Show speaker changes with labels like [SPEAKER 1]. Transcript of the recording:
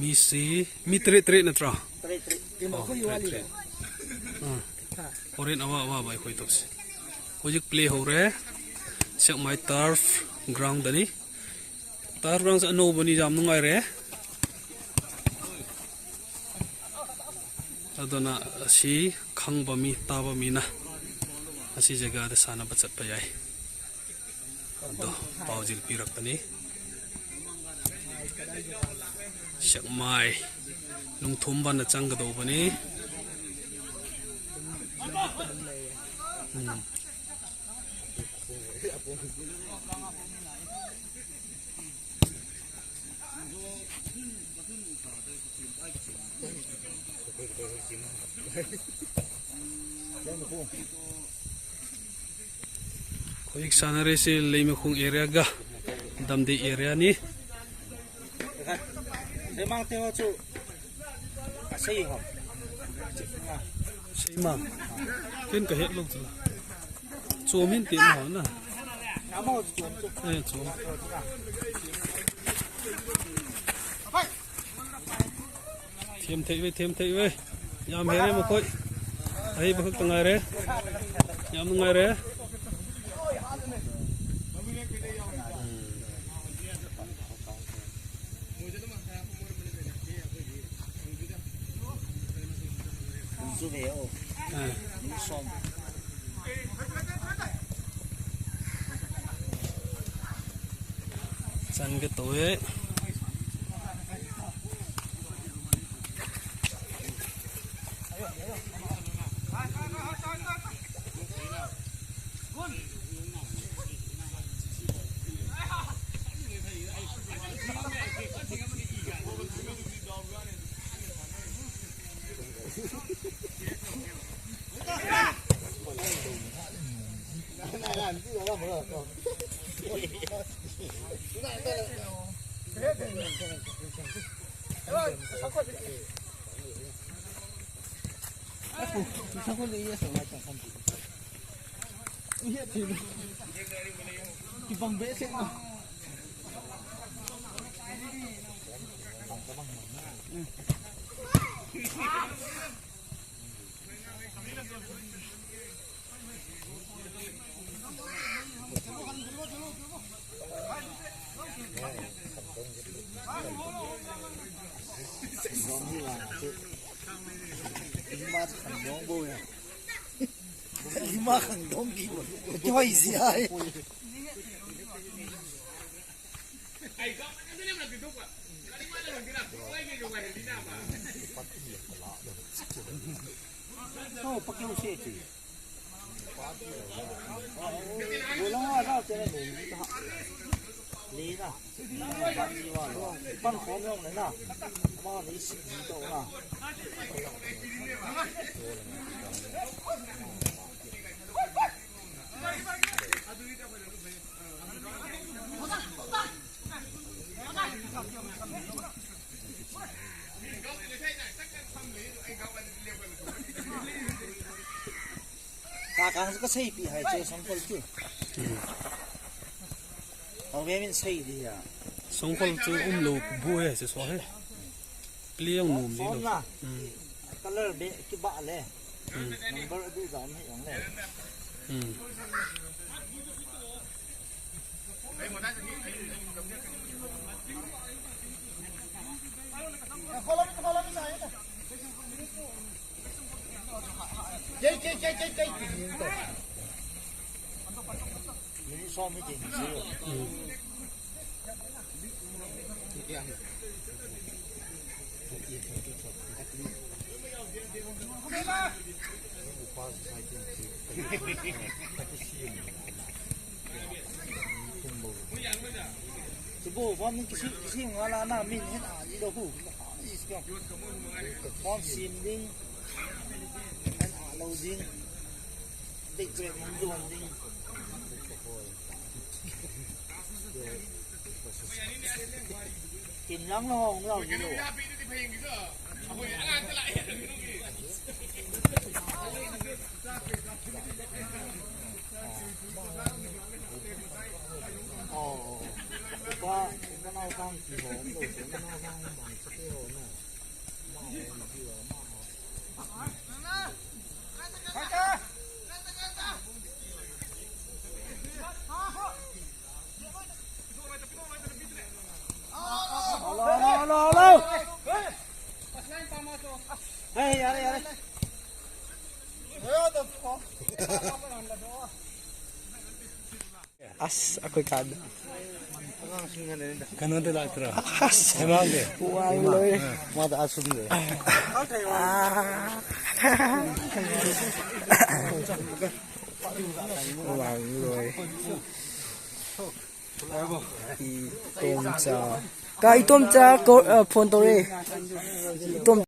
[SPEAKER 1] มีสีมีเตะนะตราโอเรนเอาว่าไปคุยตัวสิคุยเพลย์หัวเร่เช็คไม้ทาร์ฟกราวน์ดันนี่ทาร์ฟกราวน์จะโน่บันนี้จำนุ่งไงเร่adon na si khang bami ta bami na asi jaga da sana bachat pa yai ado paujil pirak tani shakmai lung thum ban na chang ga do bani Koik sana resi lei me khung area ga damdi area ni
[SPEAKER 2] mang theo chu sei ho
[SPEAKER 1] sei ma ken ka het lok chula chom hin tin ho na
[SPEAKER 2] amo chom chu
[SPEAKER 1] chom thêm thei we yam here ma khoi ai ba khak tangai re yam ngai re
[SPEAKER 2] chu ve o som
[SPEAKER 1] chan cái tối
[SPEAKER 2] thì bằng vẽ sẽ nào ma thằng đóng bôi à ma thằng đóng gì mà chơi gì ai sao bắt đầu xe gì bố lo ra trên này để lý ra bắt khó không đấy nào mà lý sĩ đâu nào Kakak xây bị hay chơi sống phơi chứ, ông em mình xây đi à,
[SPEAKER 1] sống phơi chơi lù bùi sẽ xóa hết, pliang nùm đi đâu,
[SPEAKER 2] color bé cái bạ này, number đi giảm hay giống này, chơi mình so với gì xíu chứ bố con mình cái gì mà là mình hết à gì đâu bố con sim đi anh à lâu đi định về mong dùng đi tìm lắm nó không đâu gì đâu qua cái nào sang chỉ hổ rồi cái nào sang bằng cái hổ này Alo. Hey, yare.
[SPEAKER 3] As ako kada.
[SPEAKER 1] Kanon de la tra.
[SPEAKER 3] As.
[SPEAKER 1] Emang de.
[SPEAKER 3] Wang loy.
[SPEAKER 2] Mata asum de.
[SPEAKER 3] Wang loy. Itom cha. Ka itom cha phone to re. Itom